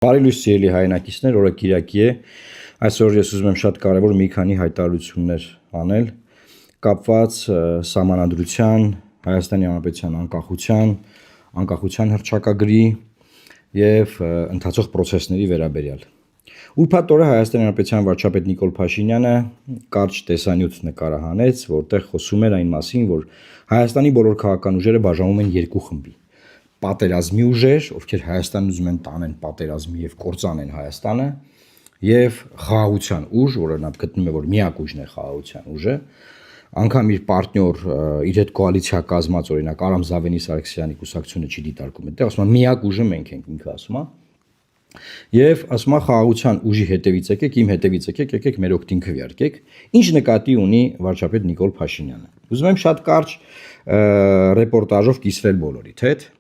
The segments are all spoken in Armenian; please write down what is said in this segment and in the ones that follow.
Բարի լույս սիրելի հայրենակիցներ, օրը Կիրակի է։ Այսօր ես ուզում եմ շատ կարևոր մի քանի հայտարարություններ անել կապված Սահմանադրության, Հայաստանի Հանրապետության անկախության հռչակագրի եւ ընթացող process-ների վերաբերյալ։ Ուրբաթ օրը Հայաստանի Հանրապետության վարչապետ Նիկոլ Փաշինյանը կարճ տեսանյութ նկարահանեց, որտեղ խոսում էր այն մասին, որ Հայաստանի բոլոր քաղաքական ուժերը բաժանվում են երկու խմբի։ Պատերազմի ուժեր, ովքեր Հայաստանն ուզում են տանեն պատերազմի եւ կործանեն Հայաստանը, եւ խաղաղության ուժ, որը նա գտնում է, որ միակ ուժն է խաղաղության ուժը, անգամ իր պարտնյոր, իր հետ կոալիցիա կազմած, օրինակ Արամ Զավենի Սարգսյանի կուսակցությունը չի դիտարկում այդտեղ, ասում է միակ ուժը մենք ենք, ինքը ասում է, եւ ասում է խաղաղության ուժի հետևից եկեք, իմ հետևից եկեք մեր օգտին քվեարկեք, ինչ նկատի ունի վարչապետ Նիկոլ Փաշինյանը։ Ուզում եմ շատ կարճ ռեպորտաժով կիսվել բոլորիդ հետ։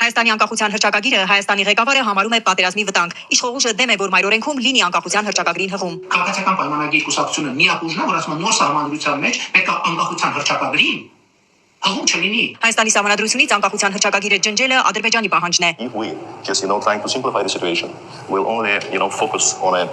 Հայաստանի անկախության հռչակագիրը Հայաստանի ղեկավարը համարում է պատերազմի վտանգ։ Իշխողուժը դեմ է, որ մայրօրենքում լինի անկախության հռչակագրին հղում։ Քաղաքացիական պայմանագիր կուսակցությունը միակ ուժն է, որ ասում է նոր սահմանադրության մեջ պետք է անկախության հռչակագրին հղում չլինի։ Հայաստանի Սահմանադրությունից անկախության հռչակագիրը ջնջելը Ադրբեջանի պահանջն է։ If we just trying to simplify the situation, we'll only focus on a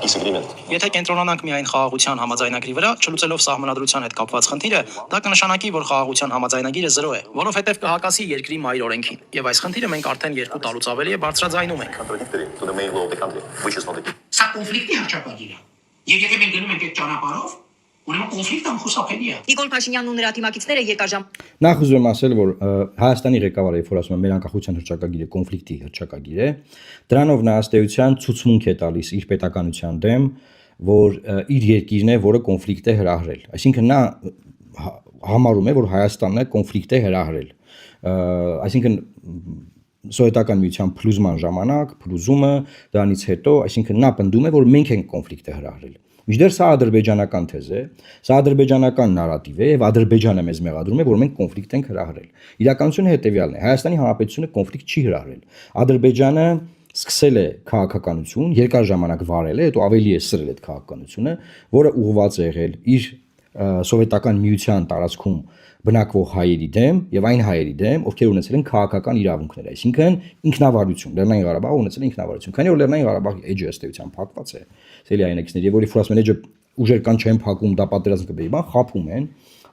peace agreement. Եթե կենտրոնանանք միայն խաղաղության համաձայնագրի վրա, չլուծելով սահմանադրության հետ կապված խնդիրը, դա կնշանակի, որ խաղաղության համաձայնագիրը 0 է, որովհետև կհակասի երկրի մայր օրենքին։ Եվ այս խնդիրը մենք արդեն 2 տարուց ավելի է բարձրաձայնում ենք։ Contradictory to the main law of the country, which is not the case. Սա կոնֆլիկտի հռչակագիր է։ Եվ եթե մենք գնում ենք այդ ճանապարհով, ուրեմն կոնֆլիկտը խուսափելի է։ Նիկոլ Փաշինյանն ու նրա թիմակիցները երկար ժամ Նախ ուզում եմ ասել, որ Հայաստանի ղեկավարը, երբ որ ասում է մեր անկախության հռչակագիրը կոնֆլիկտի հռչակագիր է, դրանով նա ըստ էության ցուցմունք է տալիս իր պետականության դեմ, որ իր երկիրն է, որը կոնֆլիկտ է հրահրել։ Այսինքն նա համարում է, որ Հայաստանն է կոնֆլիկտ է հրահրել։ Այսինքն սովետական միության փլուզման ժամանակ, փլուզումը, դրանից հետո, այսինքն նա պնդում է, որ մենք ենք կոնֆլիկտը հրահրել։ Մինչդեռ սա ադրբեջանական թեզ է, սա ադրբեջանական նարատիվ է եւ Ադրբեջանը մեզ մեղադրում է, որ մենք կոնֆլիկտ ենք հրահրել։ Իրականությունը հետեւյալն է. Հայաստանի Հանրապետությունը կոնֆլիկտ չի հրահրել։ Ադրբեջանը սկսել է քաղաքականություն, երկար ժամանակ վարել է, հետո ավելի է սրել այդ քաղաքականությունը, որը ուղղված է եղել իր սովետական միության տարածքում բնակվող հայերի դեմ եւ այն հայերի դեմ, ովքեր ունեցել են քաղաքական իրավունքներ, այսինքն ինքնավարություն, Լեռնային Ղարաբաղը ունեցել է ինքնավարություն։ Քանի որ Լեռնային Ղարաբաղի էջը ըստ էության փակված է, ցելի այնեքսներ, եւ որի ֆրասմեն էջը ուժեր կան չեն փակում, դա պատերազմ կբերի, բան խափում են,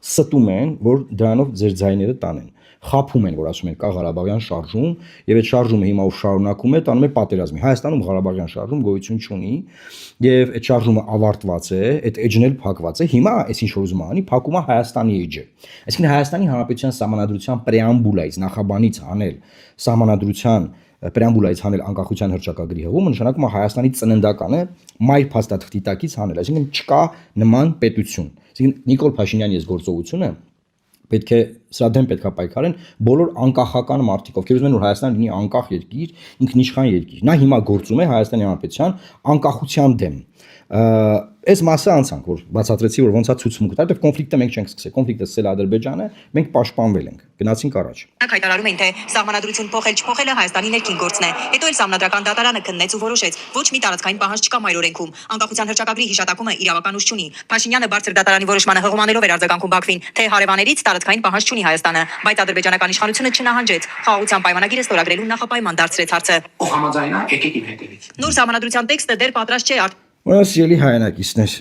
ստում են, որ դրանով ձեր ձայները տանեն։ Խափում են, որ ասում են կա Ղարաբաղյան շարժում, եւ այդ շարժումը հիմա ու շարունակում է, տանում է պատերազմի։ Հայաստանում Ղարաբաղյան շարժում գոյություն չունի, եւ այդ շարժումը ավարտված է, այդ էջն էլ փակված է։ Հիմա այս ինչ որ ուզում անի, փակում է Հայաստանի էջը։ Այսինքն Հայաստանի Հանրապետության Սահմանադրության պրեամբուլայից նախաբանից հանել Սահմանադրության պրեամբուլայից հանել անկախության հռչակագրի հղումը նշանակում է Հայաստանի ծննդականը մայր փաստաթղթի տակից հանել, այսինքն չկա նման պետություն։ Այսինքն Նիկոլ Փաշինյանի այս գործողությունը պետք է սրա դեմ պետք է պայքարեն բոլոր անկախական մարդիկ, ովքեր ուզում են որ Հայաստանը լինի անկախ երկիր, ինքնիշխան երկիր։ Նա հիմա գործում է Հայաստանի Հանրապետության անկախության դեմ։ Այս մասը անցանք, որ բացատրեցի, որ ոնց է ցուցմունքը, որտեղ կոնֆլիկտը մենք չենք սկսել, կոնֆլիկտը սկսել Ադրբեջանը, մենք պաշտպանվել ենք, գնացինք առաջ։ Նրանք հայտարարում են, թե սահմանադրություն փոխել-չփոխելը Հայաստանի ներքին գործն է։ Հետո էլ Սահմանադրական դատարանը քննեց ու որոշեց, ոչ մի տարածքային պահանջ չկա մայրօրենքում։ Անկախության հռչակագրի հիշատակումը իրավական ուժ չունի։ Փաշինյանը բարձր դատարանի որոշմանը հղումանելով էր արձագանքում Բաքվին, թե հարևաններից տարածքային պահանջ չունի Հայաստանը, բայց ադրբեջանական իշխանությունը չնահանջեց։ Խաղաղության պայմանագիրը ստորագրելու նախապայման դարձրեց հարցը։ Ով համաձայնա, եկեք իմ հետևից։ Նոր սահմանադրության տեքստը դեռ պատրաստ չէ։ Ուրեմն սիրելի հայրենակիցներ,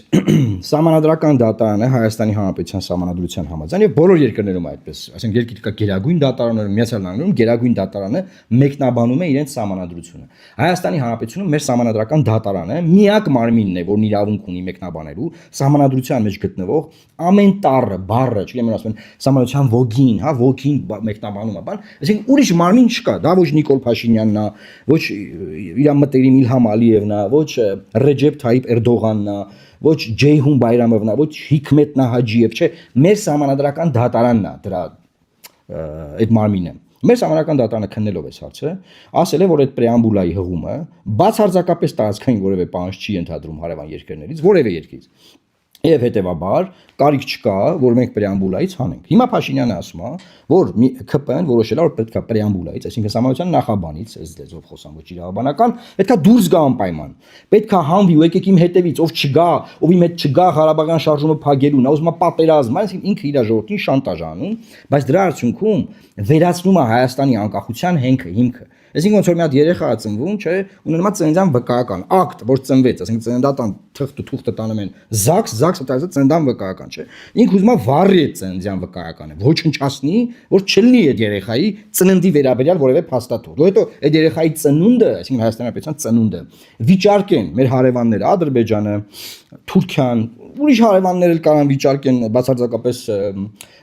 Սահմանադրական դատարանը Հայաստանի Հանրապետության Սահմանադրության համաձայն եւ բոլոր երկրներում այդպես, ասենք երկիր կա Գերագույն դատարանները, Միացյալ Նահանգներում Գերագույն դատարանը մեկնաբանում է իրենց սահմանադրությունը։ Հայաստանի Հանրապետությունում մեր Սահմանադրական դատարանը միակ մարմինն է, որն իրավունք ունի մեկնաբանելու սահմանադրության մեջ գտնվող ամեն տառը, բառը, չգիտեմ ասում են սահմանադրության ոգին, հա, ոգին մեկնաբանում է, բան, այսինքն ուրիշ մարմին չկա, դա ոչ Նիկոլ Փաշինյանն է, ոչ իր մտերիմ Իլհամ Ալիևն է, ոչ Ռեջեփ Թայիփ Էրդողանն է, ոչ Ջեյհուն Բայրամովն է, ոչ Հիկմետ Նահաջիև, չէ, մեր Սահմանադրական դատարանն է դրա այդ մարմինը։ Մեր Սահմանադրական դատարանը քննելով այս հարցը, ասել է, որ այդ պրեամբուլայի հղումը բացարձակապես տարածքային որևէ պահանջ չի ընդհանրում հարևան երկրներից, որևէ երկրից։ Եվ հետևաբար կարիք չկա, որ մենք պրեամբուլայից հանենք։ Հիմա Փաշինյանը ասում է, որ ԿՊ-ն որոշել է, որ պետք է պրեամբուլայից, այսինքն Սահմանադրության նախաբանից, այս լեզվով խոսամ, ոչ իրավաբանական, պետք է դուրս գա անպայման։ Պետք է հանվի ու եկեք իմ հետևից, ով չգա, ով իմ հետ չգա Ղարաբաղյան շարժումը փակելու, նա ուզում է պատերազմ, այսինքն ինքը իր ժողովրդին շանտաժ անում, բայց դրա արդյունքում վերացնում է Հայաստանի անկախության հիմքը։ Այսինքն ոնց որ մի հատ երեխա է ծնվում, չէ, ունենալու է ծննդյան վկայական ակտ, որ ծնվեց, այսինքն ծննդատան թուղթը տանում են ԶԱԳՍ այդպես ծննդան վկայական, չէ։ Ինքը ուզում է վառի այդ ծննդյան վկայականը, ոչնչացնի, որ չլինի այդ երեխայի ծննդի վերաբերյալ որևէ փաստաթուղթ։ Որ հետո այդ երեխայի ծնունդը, այսինքն Հայաստանի Հանրապետության ծնունդը վիճարկեն մեր հարևանները Ադրբեջանը, Թուրքիան, ուրիշ հարևաններ էլ կարան վիճարկեն, բացարձակապես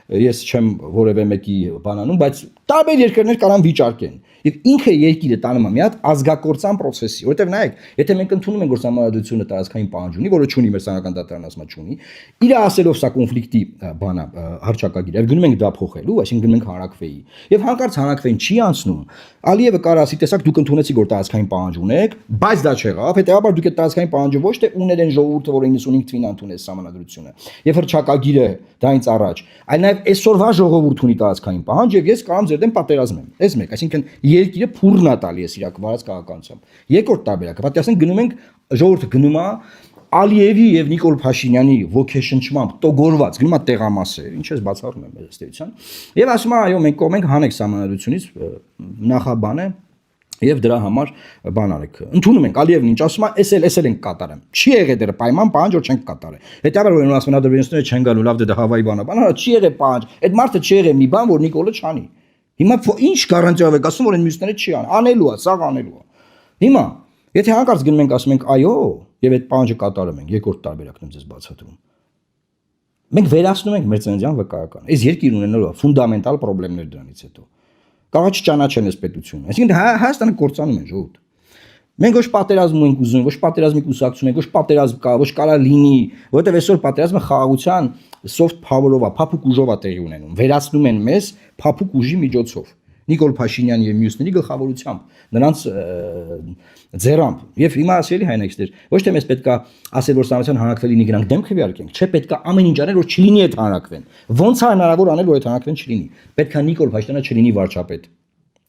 ես չեմ որևէ մեկի բանանում, բայց տարբեր երկրներ կարան վիճարկեն։ Եվ ինքը երկիրը տանում է մի հատ ազգակործան process-ի, որովհետև նայեք, եթե մենք ընդունում ենք որ Սահմանադրությունը տարածքային պահանջ ունի, որը չունի մեր Սահմանադրական դատարանը ասում է չունի, իր ասելով սա կոնֆլիկտի բան է, հռչակագիր, եւ գնում ենք դա փոխելու, այսինքն գնում ենք հանրակրվեի։ Եվ հանկարծ հանրակրվեին չի անցնում։ Ալիևը կարող ասի, տեսակ դուք ընդունեցիք որ տարածքային պահանջ ունեք, բայց դա չեղավ, հետեւաբար դուք այդ տարածքային պահանջը ոչ թե ուներ են ժողովուրդը, որ 95 թվին ընդունեց Սահմանադրությունը, եւ հռչակագիրը դրանից առաջ, այլ նաեւ այսօրվա ժողովուրդ ունի տարածքային պահանջ եւ ես կարող ձեր դեմ պատերազմեմ։ Այս մեկ, այսինքն երկիրը փուրն է տալի ես իր վարած քաղաքականությամբ։ Երկրորդ տարբերակը, պատասխան գնում ենք ժողովուրդը գնում է Ալիևի եւ Նիկոլ Փաշինյանի ոգեշնչմամբ տոգորված գնում է տեղամասեր, ինչ ես բացառում եմ ըստ էության, եւ ասում է այո մենք կողմ ենք հանեք Սահմանադրությունից նախաբանը եւ դրա համար բան արեք։ Ընդունում ենք Ալիևն ինչ ասում է, էսել ենք կատարեմ։ Չի եղել դեռ պայման պահանջ որ չենք կատարել։ Հետաբար որ ասում են ադրբեջանցիները չեն գալու, լավ դա Հավայի բանա, չի եղել պահանջ։ Այդ մարդը չի եղել մի բան, որ Նիկոլը չանի։ Հիմա ինչ գարանտիա եք ասում որ այն մյուսները չի անելու է, սաղ անելու է։ Հիմա եթե հանկարծ գնում ենք ասում ենք այո եւ այդ պահանջը կատարում ենք, երկրորդ տարբերակն եմ ձեզ բացատրում։ Մենք վերացնում ենք մեր ծննդյան վկայական։ Այս երկիրն ունենալու է ֆունդամենտալ խնդիրներ դրանից հետո։ Կարող չճանաչեն այս պետությունը։ Այսինքն Հայաստանը կործանում են ժողովուրդ։ Մենք ոչ պատերազմ ենք ուզում, ոչ պատերազմի կուսակցություն ենք, ոչ պատերազմ կա, ոչ կարա լինի, որովհետև այսօր պատերազմը խաղաղության soft power-ով է, փափուկ ուժով է տեղի ունենում։ Վերացնում են մեզ փափուկ ուժի միջոցով։ Նիկոլ Փաշինյանի եւ մյուսների գլխավորությամբ, նրանց ձեռամբ։ Եվ հիմա ասելի հայնեքստեր, ոչ թե մեզ պետքա ասել որ Սահմանադրության հանրակրվեին գրանք դեմ քվեարկենք, չէ, պետքա ամեն ինչ անել որ չլինի այդ հանրակրվեն։ Ոնց է հնարավոր անել որ այդ հանրակրվեն չլինի։ Պետքա Նիկոլ Փաշինյանը չլինի վարչապետ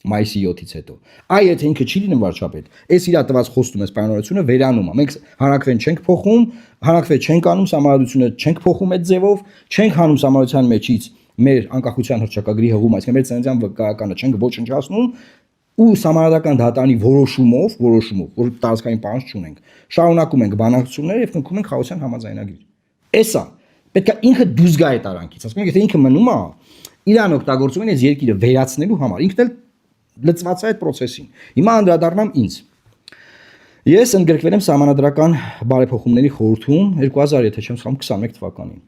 մայիսի 7-ից հետո։ Այ եթե ինքը չի լինում վարչապետ, այս իր տված խոստում էս պայմանավորությունը վերանում է։ Մենք հանրակրվեն չենք փոխում, հանրակրվե չենք անում, Սահմանադրությունը չենք փոխում այդ ձևով, չենք հանում Սահմանադրության մեջից մեր անկախության հռչակագրի հղում, այսինքն մեր ծննդյան վկայականը չենք ոչնչացնում ու Սահմանադրական դատարանի որոշումով, որ տարածքային պահանջ չունենք, շարունակում ենք բանակցությունները եւ կնքում ենք խաղաղության համաձայնագիր։ Էսա պետք է ինքը դուրս գա այդ արանքից, ասում ենք, եթե ինքը մնում է, իրան օգտագործում են այս երկիրը վերացնելու համար, ինքն էլ լծված է այդ process-ին։ Հիմա անդրադառնամ ինձ։ Ես ընդգրկվել եմ Սահմանադրական բարեփոխումների խորհրդում 2000, եթե չեմ սխալվում, 21 թվականին։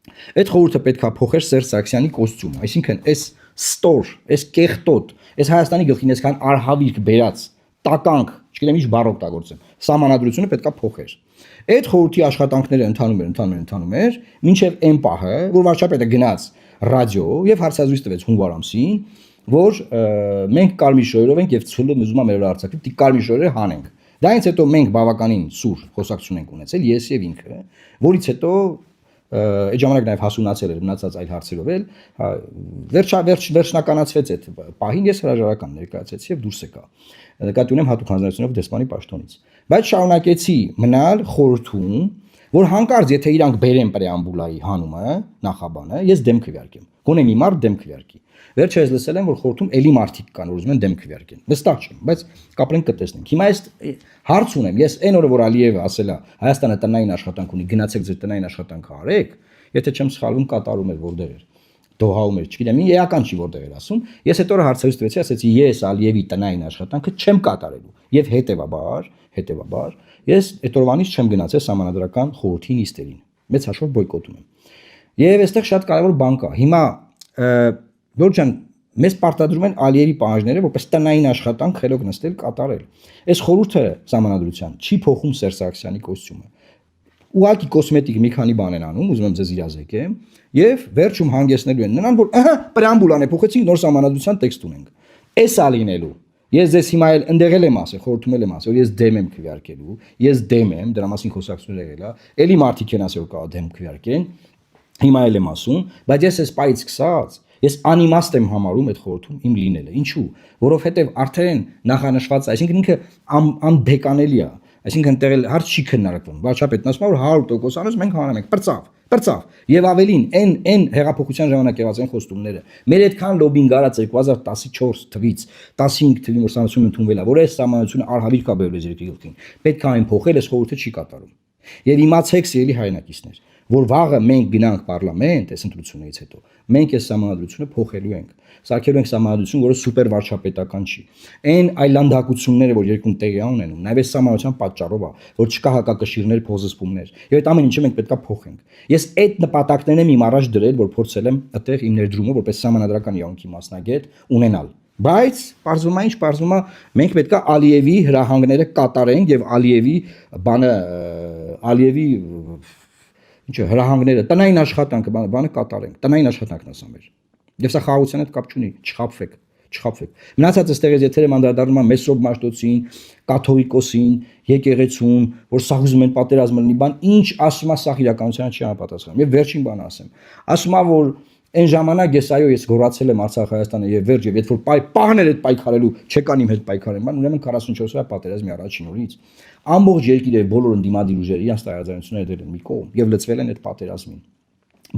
Այդ խորհուրդը պետք է փոխեր Սերժ Սարգսյանի կոստյումը, այսինքն այս ստոր, այս կեղտոտ, այս Հայաստանի գլխին այսքան արհավիրք բերած տականք, չգիտեմ ինչ բառ օգտագործեմ, Սահմանադրությունը պետք է փոխեր։ Այդ խորհրդի աշխատանքները ընթանում էր, մինչև այն պահը, որ վարչապետը գնաց ռադիո եւ հարցազրույց տվեց հունվար ամսին, որ մենք կարմիր շորերով ենք եւ ցուլը ուզում է մեր արձակի, դի կարմիր շորերը հանենք։ Դրանից հետո մենք բավականին սուր խոսակցություն ենք ունեցել, ես եւ ինքը, որից հետո այդ ժամանակ նաև հասունացել էր մնացած այլ հարցերով էլ վերջնականացվեց այդ պահին ես հրաժարական ներկայացեցի եւ դուրս եկա նկատի ունեմ հատուկ հանձնարարությունով դեսպանի պաշտոնից բայց շարունակեցի մնալ խորհրդում որ հանկարծ եթե իրանք բերեն պրեամբուլայի հանումը նախաբանը ես դեմ քվեարկեմ գոնե մի մարդ դեմ քվեարկի վերջերս լսել եմ որ խորհրդում էլի մարդիկ կան որ ուզում են դեմ քվեարկեն վստահ չեմ բայց կապրենք կտեսնենք հիմա այս հարց ունեմ ես այն օրը որ Ալիևը ասել է Հայաստանը տնային աշխատանք ունի գնացեք ձեր տնային աշխատանքը արեք եթե չեմ սխալվում կատարում էր որտեղ էր դոհաում էր չգիտեմ էական չի որտեղ էր ասում ես այդ օրը հարցերից տվեցի ասեցի ես Ալիևի տնային աշխատանքը չեմ կատարելու եւ հետեւաբար ես այդ օրվանից չեմ գնացել Սահմանադրական խորհրդի նիստերին մեծ հաշվով բոյկոտում եմ եւ այստեղ շատ կարեւոր բան կա հիմա Որ ջան, մեզ պարտադրում են Ալիևի պահանջները, որպես տնային աշխատանք խելոք նստել կատարել։ Այս խորհուրդը Սահմանադրության չի փոխում Սերժ Սարգսյանի կոստյումը։ Ուղղակի կոսմետիկ մի քանի բան են անում, ուզում եմ ձեզ իրազեկեմ, եւ վերջում հանգեցնելու են նրան, որ պրեամբուլան է փոխեցինք, նոր Սահմանադրության տեքստ ունենք։ Էս ա լինելու։ Ես ձեզ հիմա էլ ընդեղել եմ ասել, խորհրդումել եմ ասել, որ ես դեմ եմ քվեարկելու, ես դեմ եմ, դրա մասին խոսակցություններ եղել է, էլի մարդիկ են ասել, որ կա դեմ քվեարկեն, հիմա էլ եմ ասում, բայց ես այս պայից սկսած ես անիմաստ եմ համարում այդ խորհրդում իմ լինելը։ Ինչու՞, որովհետև արդեն նախանշված, այսինքն ինքը անդեկանելի է, այսինքն տեղել հարց չի քննարկվում։ Վարչապետն ասում է, որ 100% անես մենք հանրում ենք, պրծավ։ Եվ ավելին, այն հեղափոխության ժամանակ եղած այն խոստումները, մեր այդքան լոբինգ արած 2014 թվից 15 թվին որ սանացում ընդունվել է, որ այս սահմանությունը արհավիրք է բերել երկրի գլխին։ Պետք է այն փոխել, այս խորհուրդը չի կատարում։ Եվ իմացեք, սիրելի հայրենակիցներ, որ վաղը մենք գնանք պարլամենտ այս ընտրություններից հետո, մենք այս սահմանադրությունը փոխելու ենք։ Սարքելու ենք սահմանադրություն, որը սուպեր վարչապետական չի։ Այն այլանդակությունները, որ երկրում տեղի ունենում, նաև այս սահմանության պատճառով է, որ չկա հակակշիռներ, փոզսպումներ։ Եվ այդ ամեն ինչը մենք պետք է փոխենք։ Ես այդ նպատակներն եմ իմ առաջ դրել, որ փորձել եմ այդտեղ իմ ներդրումը որպես սահմանադրական իրավունքի մասնագետ ունենալ։ Բայց պարզվում է, պարզվում է, մենք պետք է Ալիևի հրահանգները կատարենք եւ Ալիևի ինչը հրահանգները տնային աշխատանքը բանը կատարենք, տնային աշխատանքն ասա մեր։ Եվ սա խաղաղության հետ կապ չունի, չխաբվեք։ Մնացածը ստեղից եթերը անդրադառնում է Մեսրոպ Մաշտոցին, կաթողիկոսին, եկեղեցուն, որ սա ուզում են պատերազմ լինի, բան ինչ ասում է, սա իրականությանը չի համապատասխանում։ Եվ վերջին բանը ասեմ։ Ասում է, որ այն ժամանակ ես գոռացել եմ Արցախ Հայաստանը եւ վերջ եւ երբ որ պահներ այդ պայքարելու չեկան իմ հետ պայքարեն, բան ուրեմն 44 օրյա պատերազմի առաջին օրից ամբողջ երկիրը բոլոր ընդդիմադիր ուժերը իրանց տարածությունները դրել են մի կողմ եւ լծվել են այդ պատերազմին։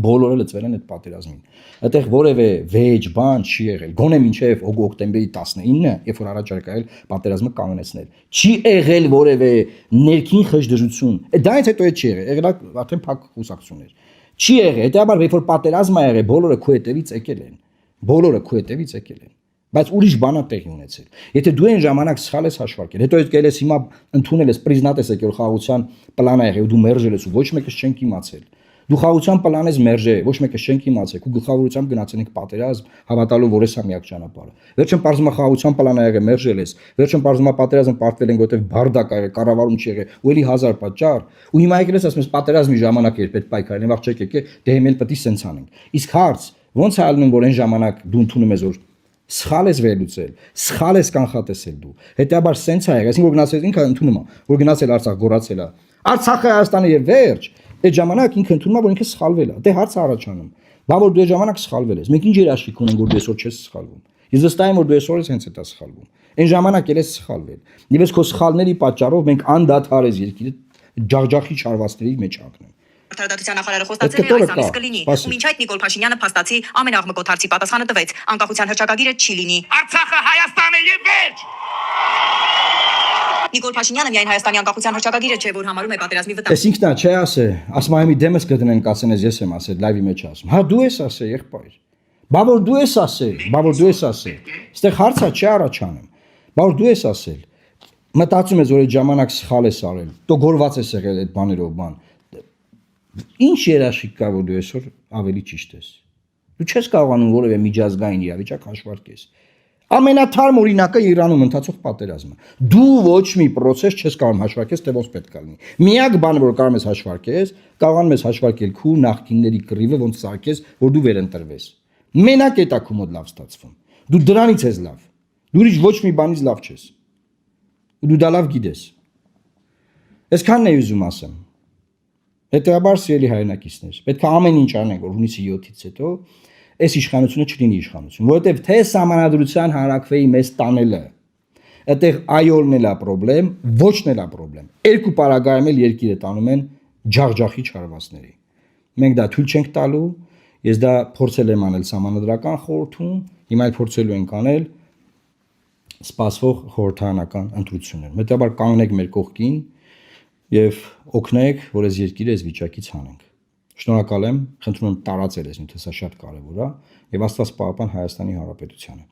Բոլորը լծվել են այդ պատերազմին։ Այդտեղ որևէ վեճ բան չի եղել։ Գոնե մինչև օգոստոբերի 19-ը, երբ որ առաջ եկել պատերազմը կանգնեցնել, չի եղել որևէ ներքին խժդժություն։ Դրանից հետո չի եղել, եղել արդեն փակ հուսակցություններ։ Չի եղել, հետեւաբար երբ որ պատերազմը եղել, բոլորը քո հետևից եկել են։ Բայց ուրիշ բան է տեղի ունեցել։ Եթե դու այն ժամանակ սխալ ես հաշվարկել, հետո եկել ես հիմա ընդունել ես պրիզնատես եկել խաղաղության պլանը եղել ու դու մերժել ես ու ոչ մեկը չենք իմացել։ Դու խաղաղության պլան ես մերժել, ոչ մեկը չենք իմացել, ու գլխավորությամբ գնացել ենք պատերազմ, հավատալով որ էս է միակ ճանապարհը։ Վերջում պարզվում է խաղաղության պլանը եղել, մերժել ես։ Վերջում պարզվում է պատերազմ պարտվել ենք, որտեղ բարդակ ա եղել, կառավարում չի եղել, ու էլի 1000 պատճառ։ Ու հիմա եկել ես ասում ես պատերազմի ժամանակ երբ այդ պայքարին, վաղ չեք եկել, դե հիմա էլ պետք է սենց անենք։ Իսկ հարց ո՞նց է ալնում, որ այն ժամանակ դու ընդունում ես որ սխալ ես վերլուծել, սխալ ես կանխատեսել դու։ Հետեւաբար սենց է եղել, այսինքն որ գնացել ինքը ընդունում է, որ գնացել Արցախ գոռացել է։ Արցախը Հայաստանը եւ վերջ։ Այդ ժամանակ ինքը ընդունում է, որ ինքը սխալվել է։ Դե հարցը առաջանում։ Բա որ դու այդ ժամանակ սխալվել ես։ Մենք ինչ երաշխիք ունենք, որ դու այսօր չես սխալվում։ Ես վստահ եմ, որ դու այսօր ես հենց այդ սխալվում։ Այն ժամանակ էլ ես սխալվել։ Եվ այս քո սխալների պատճառով մենք անդադար ես երկիրը ջախջախի չարվածների մեջ ակնենք։ Արդարադատության նախարարը խոստացել է այս ամիս կլինի։ Ու մինչ այդ Նիկոլ Փաշինյանը փաստացի ամենաղմկոտ հարցի պատասխանը տվեց։ Անկախության հռչակագիրը չի լինի։ Արցախը Հայաստան է եւ վերջ։ Նիկոլ Փաշինյանը միայն Հայաստանի անկախության հռչակագիրը չէ, որ համարում է պատերազմի վտանգ։ Էս ինքն է, չէ՞ ասե։ Ասում եմ դեմս կդնենք, ասեն ես եմ ասել, լայվի մեջ ասում։ Հա դու ես ասել, եղբայր։ Բա որ դու ես ասել։ Այստեղ հարցը չի առաջանում։ Բա որ դու ես ասել։ Մտածում ես որ այդ ժամանակ սխալ ես արել։ Դու գորված ես եղել այդ բաներով բան։ Ինչ երաշխիք կա որ դու այսօր ավելի ճիշտ ես։ Դու չես կարողանում որևէ միջազգային իրավիճակ հաշվարկես։ Ամենաթարմ օրինակը Իրանում ընթացող պատերազմը։ Դու ոչ մի process չես կարող հաշվարկես, թե ոնց պետք է լինի։ Միակ բանը որ կարող ես հաշվարկես, կարողանում ես հաշվարկել քու նախկինների կռիվը, ոնց սարքես, որ դու վերընտրվես։ Մենակ էտա քու մոտ լավ ստացվում։ Դու դրանից ես լավ։ Դու ոչ մի բանից լավ չես։ Ու դու դա լավ գիտես։ Այսքանն է ուզում ասեմ։ Հետեւաբար սիրելի հայրենակիցներ, պետք է ամեն ինչ անենք, որ հունիսի 7-ից հետո այս իշխանությունը չլինի իշխանություն, որովհետև թե սահմանադրության հանրակրվեի մեզ տանելը, այդտեղ այոլն էլ է պրոբլեմ, ոչն էլ է պրոբլեմ։ Երկու պարագայում էլ երկիրը տանում են ջախջախի չարվածների։ Մենք դա թույլ չենք տալու, ես դա փորձել եմ անել սահմանադրական խորհրդում, հիմա էլ փորձելու ենք անել սպասվող խորհրդարանական ընտրություններ։ Հետեւաբար կանգնեք մեր կողքին եւ օգնեք, որ այս երկիրը այս վիճակից հանենք։ Շնորհակալ եմ, խնդրում եմ տարածել այս նյութը, սա շատ կարևոր է եւ Աստված պահապան Հայաստանի Հանրապետությանը։